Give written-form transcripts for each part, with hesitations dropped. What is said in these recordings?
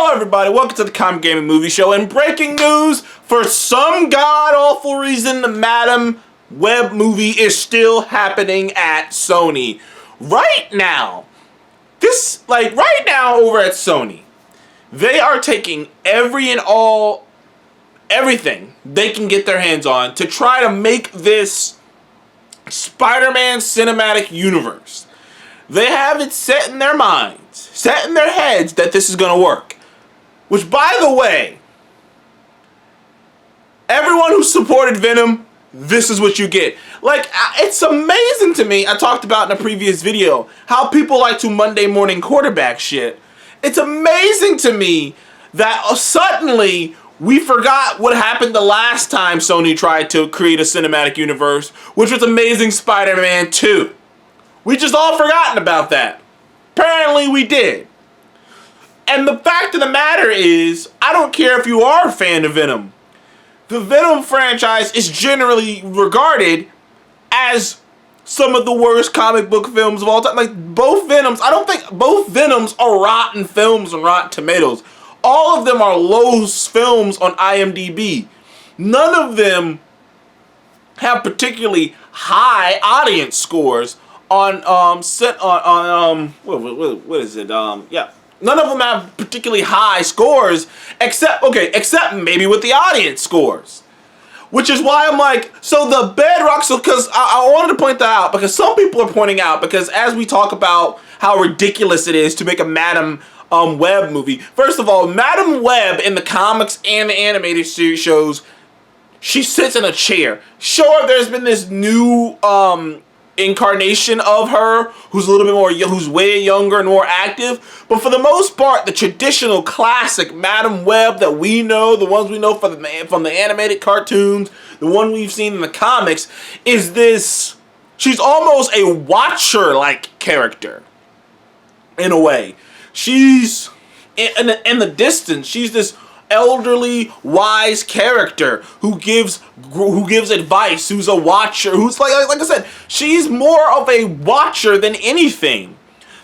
Hello everybody, welcome to the Comic Gaming Movie Show, and breaking news, for some god-awful reason, the Madam Web movie is still happening at Sony. Right now, right now over at Sony, they are taking everything they can get their hands on to try to make this Spider-Man cinematic universe. They have it set in their minds, set in their heads that this is going to work. Which, by the way, everyone who supported Venom, this is what you get. Like, it's amazing to me, I talked about in a previous video, how people like to Monday morning quarterback shit. It's amazing to me that suddenly we forgot what happened the last time Sony tried to create a cinematic universe, which was Amazing Spider-Man 2. We just all forgotten about that. Apparently we did. And the fact of the matter is, I don't care if you are a fan of Venom. The Venom franchise is generally regarded as some of the worst comic book films of all time. Like, both Venoms, I don't think both Venoms are rotten films on Rotten Tomatoes. All of them are low films on IMDb. None of them have particularly high audience scores on what is it? Yeah. None of them have particularly high scores, except maybe with the audience scores. Which is why I'm like, so the bedrock, because I wanted to point that out, because some people are pointing out, because as we talk about how ridiculous it is to make a Madam Web movie. First of all, Madam Web in the comics and the animated series shows, she sits in a chair. Sure, there's been this new incarnation of her who's a little bit more, who's way younger and more active, but for the most part, the traditional classic Madam Web that we know, the ones we know from the animated cartoons, the one we've seen in the comics, is this, she's almost a Watcher-like character in a way. She's in the distance, she's this elderly, wise character who gives advice, who's a watcher, who's like I said, she's more of a watcher than anything.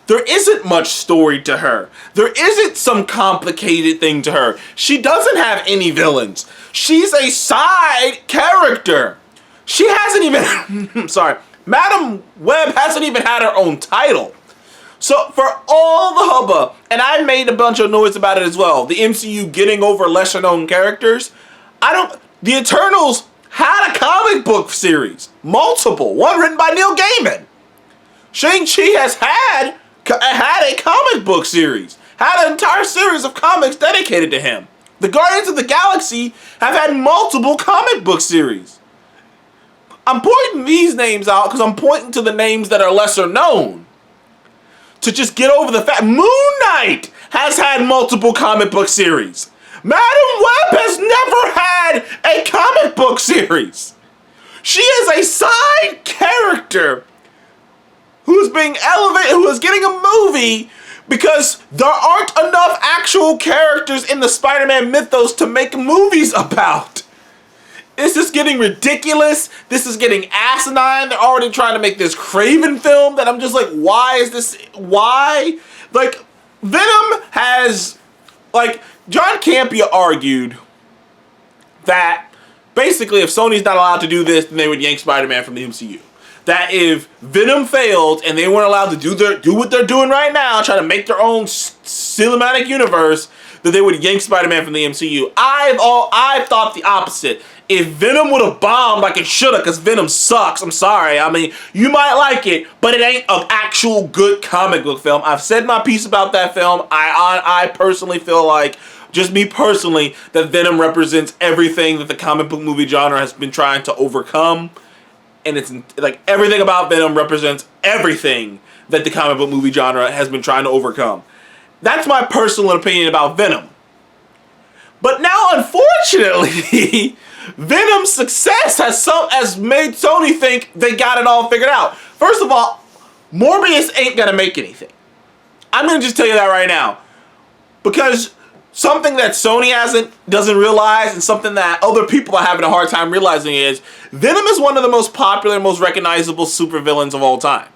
There isn't much story to her. There isn't some complicated thing to her. She doesn't have any villains. She's a side character. She hasn't even sorry, Madam Web hasn't even had her own title. So, for all the hubbub, and I made a bunch of noise about it as well, the MCU getting over lesser-known characters, the Eternals had a comic book series. Multiple. One written by Neil Gaiman. Shang-Chi has had a comic book series. Had an entire series of comics dedicated to him. The Guardians of the Galaxy have had multiple comic book series. I'm pointing these names out because I'm pointing to the names that are lesser known. To just get over the fact, Moon Knight has had multiple comic book series. Madam Web has never had a comic book series. She is a side character who's being elevated, who is getting a movie because there aren't enough actual characters in the Spider-Man mythos to make movies about. This is getting ridiculous. This is getting asinine. They're already trying to make this Craven film that I'm just like, why is this? Why? Like, Venom has, like, John Campea argued that basically if Sony's not allowed to do this, then they would yank Spider-Man from the MCU. That if Venom failed and they weren't allowed to do what they're doing right now, trying to make their own cinematic universe, that they would yank Spider-Man from the MCU. I've thought the opposite. If Venom would have bombed like it should have, because Venom sucks, I'm sorry. I mean, you might like it, but it ain't an actual good comic book film. I've said my piece about that film. I personally feel like, just me personally, that Venom represents everything that the comic book movie genre has been trying to overcome. And it's like everything about Venom represents everything that the comic book movie genre has been trying to overcome. That's my personal opinion about Venom. But now, unfortunately, Venom's success has made Sony think they got it all figured out. First of all, Morbius ain't gonna make anything. I'm gonna just tell you that right now. Because something that Sony doesn't realize, and something that other people are having a hard time realizing, is Venom is one of the most popular, most recognizable supervillains of all time.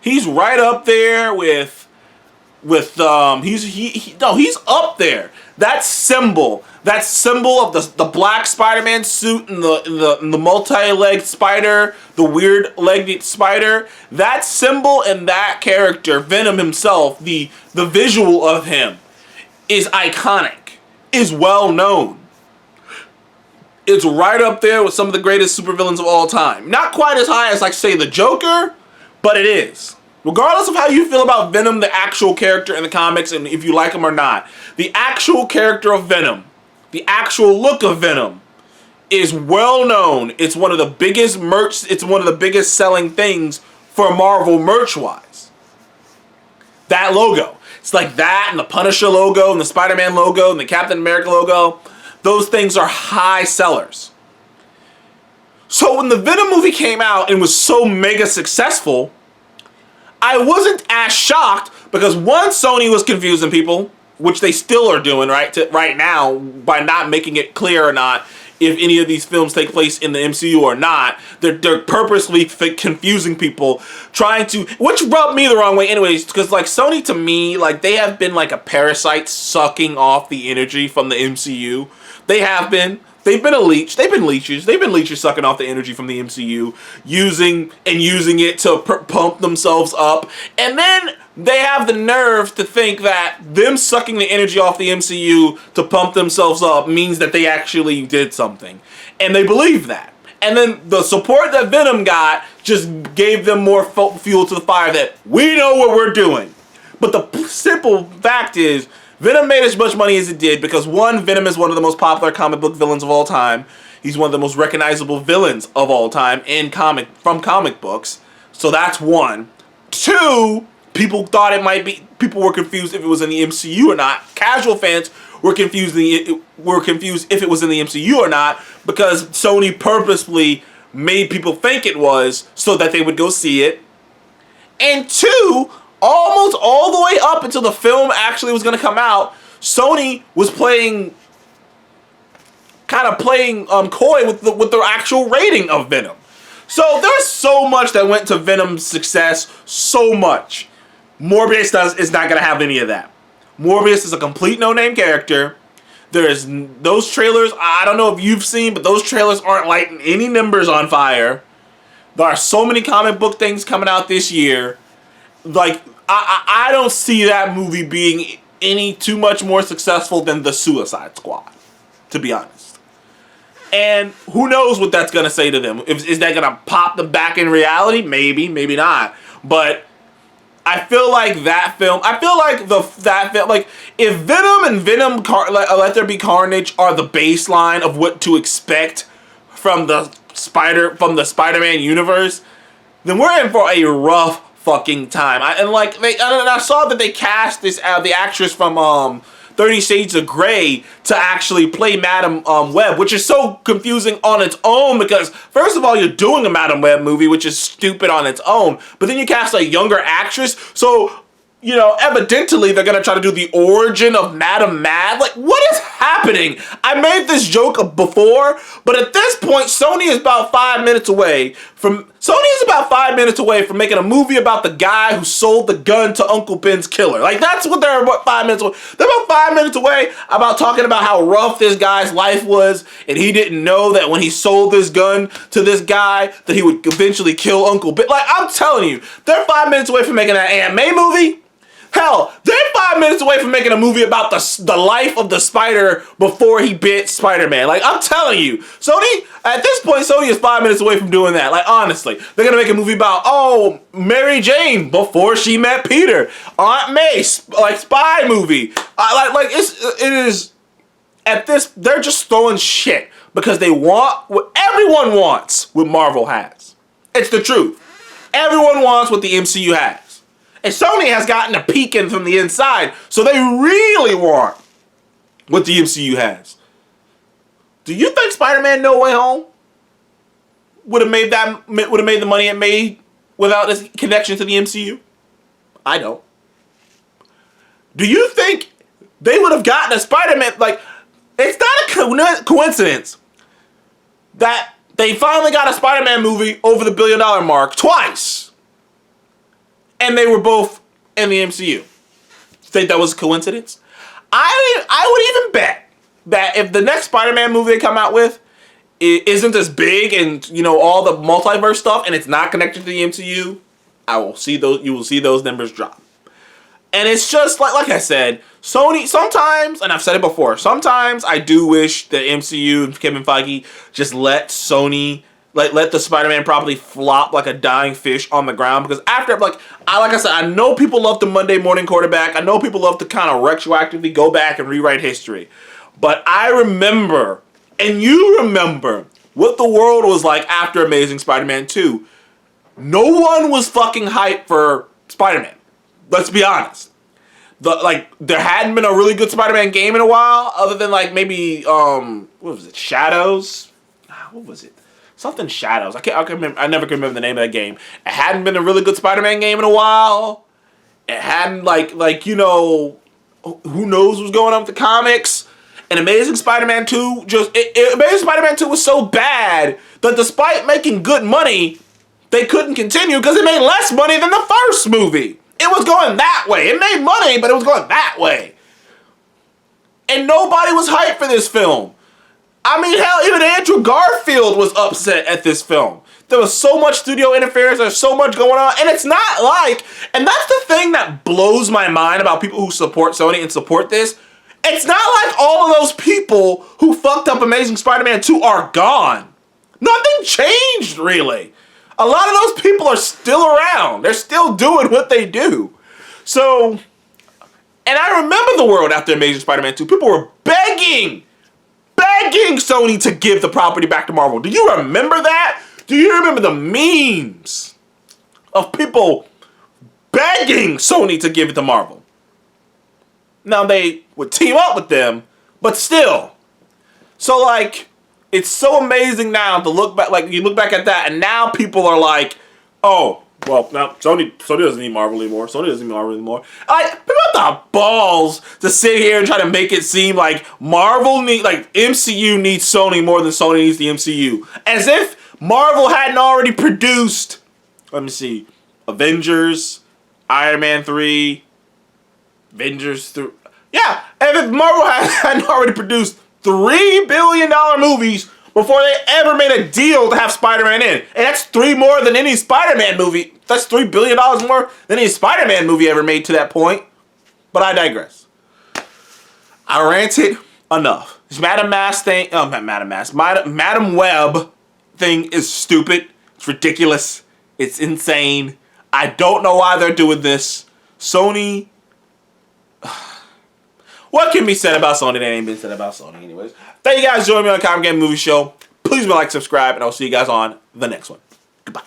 He's right up there with with he's up there. That symbol of the black Spider-Man suit and the multi-legged spider, the weird-legged spider, that symbol and that character, Venom himself, the visual of him is iconic, is well known. It's right up there with some of the greatest supervillains of all time. Not quite as high as, like, say, the Joker, but it is. Regardless of how you feel about Venom, the actual character in the comics, and if you like him or not, the actual character of Venom, the actual look of Venom, is well known. It's one of the biggest it's one of the biggest selling things for Marvel merch-wise. That logo. It's like that and the Punisher logo and the Spider-Man logo and the Captain America logo. Those things are high sellers. So when the Venom movie came out and was so mega successful, I wasn't as shocked because one, Sony was confusing people, which they still are doing right now by not making it clear or not if any of these films take place in the MCU or not. They're purposely confusing people, which rubbed me the wrong way anyways, because like Sony to me, like they have been like a parasite sucking off the energy from the MCU. They have been. They've been a leech. They've been leeches. They've been leeches sucking off the energy from the MCU, using it to pump themselves up. And then they have the nerve to think that them sucking the energy off the MCU to pump themselves up means that they actually did something. And they believe that. And then the support that Venom got just gave them more fuel to the fire that we know what we're doing. But the simple fact is, Venom made as much money as it did because one, Venom is one of the most popular comic book villains of all time. He's one of the most recognizable villains of all time from comic books. So that's one. Two, people were confused if it was in the MCU or not. Casual fans were confused if it was in the MCU or not because Sony purposely made people think it was so that they would go see it. And two, almost all the way up until the film actually was going to come out, Sony was playing coy with the actual rating of Venom. So there's so much that went to Venom's success, so much. Morbius is not going to have any of that. Morbius is a complete no-name character. There's those trailers, I don't know if you've seen, but those trailers aren't lighting any numbers on fire. There are so many comic book things coming out this year. Like, I don't see that movie being any too much more successful than the Suicide Squad, to be honest. And who knows what that's going to say to them. Is that going to pop them back in reality? Maybe, maybe not. But I feel like if Venom and Let There Be Carnage are the baseline of what to expect from the Spider-Man universe, then we're in for a rough fucking time. I saw that they cast the actress from 30 Shades of Grey to actually play Madam Web, which is so confusing on its own because first of all, you're doing a Madam Web movie, which is stupid on its own, but then you cast a younger actress, so you know, evidently they're gonna try to do the origin of Madam Mad. Like, what is happening? I made this joke before, but at this point, Sony is about 5 minutes away from making a movie about the guy who sold the gun to Uncle Ben's killer. Like, that's what they're about 5 minutes away. They're about 5 minutes away about talking about how rough this guy's life was, and he didn't know that when he sold this gun to this guy that he would eventually kill Uncle Ben. Like, I'm telling you, they're 5 minutes away from making an Aunt May movie. Hell, they're 5 minutes away from making a movie about the life of the spider before he bit Spider-Man. Like, I'm telling you, Sony, at this point, Sony is 5 minutes away from doing that. Like, honestly, they're gonna make a movie about, Mary Jane before she met Peter. Aunt May, like, spy movie. They're just throwing shit because they want what everyone wants what Marvel has. It's the truth. Everyone wants what the MCU has. And Sony has gotten a peek in from the inside, so they really want what the MCU has. Do you think Spider-Man No Way Home would have made the money it made without this connection to the MCU? I don't. Do you think they would have gotten a Spider-Man? Like, it's not a coincidence that they finally got a Spider-Man movie over the $1 billion mark twice. And they were both in the MCU. think that was a coincidence. I would even bet that if the next Spider-Man movie they come out with isn't as big and, you know, all the multiverse stuff and it's not connected to the MCU, you will see those numbers drop. And it's just like I said, Sony sometimes, and I've said it before, sometimes I do wish that MCU and Kevin Feige just let Sony let the Spider-Man property flop like a dying fish on the ground, because after, like I said, I know people love the Monday morning quarterback. I know people love to kind of retroactively go back and rewrite history. But I remember, and you remember, what the world was like after Amazing Spider-Man 2. No one was fucking hyped for Spider-Man. Let's be honest. There hadn't been a really good Spider-Man game in a while, other than like maybe what was it? Shadows? What was it? Something Shadows. I can't remember. I never can remember the name of that game. It hadn't been a really good Spider-Man game in a while. It hadn't like you know, who knows what's going on with the comics. And Amazing Spider-Man 2 Amazing Spider-Man 2 was so bad that despite making good money, they couldn't continue because it made less money than the first movie. It was going that way. It made money, but it was going that way. And nobody was hyped for this film. I mean, hell, even Andrew Garfield was upset at this film. There was so much studio interference. There's so much going on. And it's not like, and that's the thing that blows my mind about people who support Sony and support this. It's not like all of those people who fucked up Amazing Spider-Man 2 are gone. Nothing changed, really. A lot of those people are still around. They're still doing what they do. So, and I remember the world after Amazing Spider-Man 2. People were begging Sony to give the property back to Marvel. Do you remember that? Do you remember the memes of people begging Sony to give it to Marvel? Now, they would team up with them, but still. So, like, it's so amazing now to look back, like, you look back at that, and now people are like, oh, well, now Sony doesn't need Marvel anymore. Sony doesn't need Marvel anymore. People have the balls to sit here and try to make it seem like MCU needs Sony more than Sony needs the MCU. As if Marvel hadn't already produced, let me see, Avengers, Iron Man 3, Avengers 3. Yeah, and if Marvel hadn't already produced $3 billion movies before they ever made a deal to have Spider-Man in. And that's 3 more than any Spider-Man movie. That's $3 billion more than any Spider-Man movie ever made to that point. But I digress. I ranted enough. This Madam Web thing is stupid. It's ridiculous. It's insane. I don't know why they're doing this. Sony... What can be said about Sony that ain't been said about Sony anyways? Thank you guys for joining me on Comic Game Movie Show. Please like, subscribe, and I'll see you guys on the next one. Goodbye.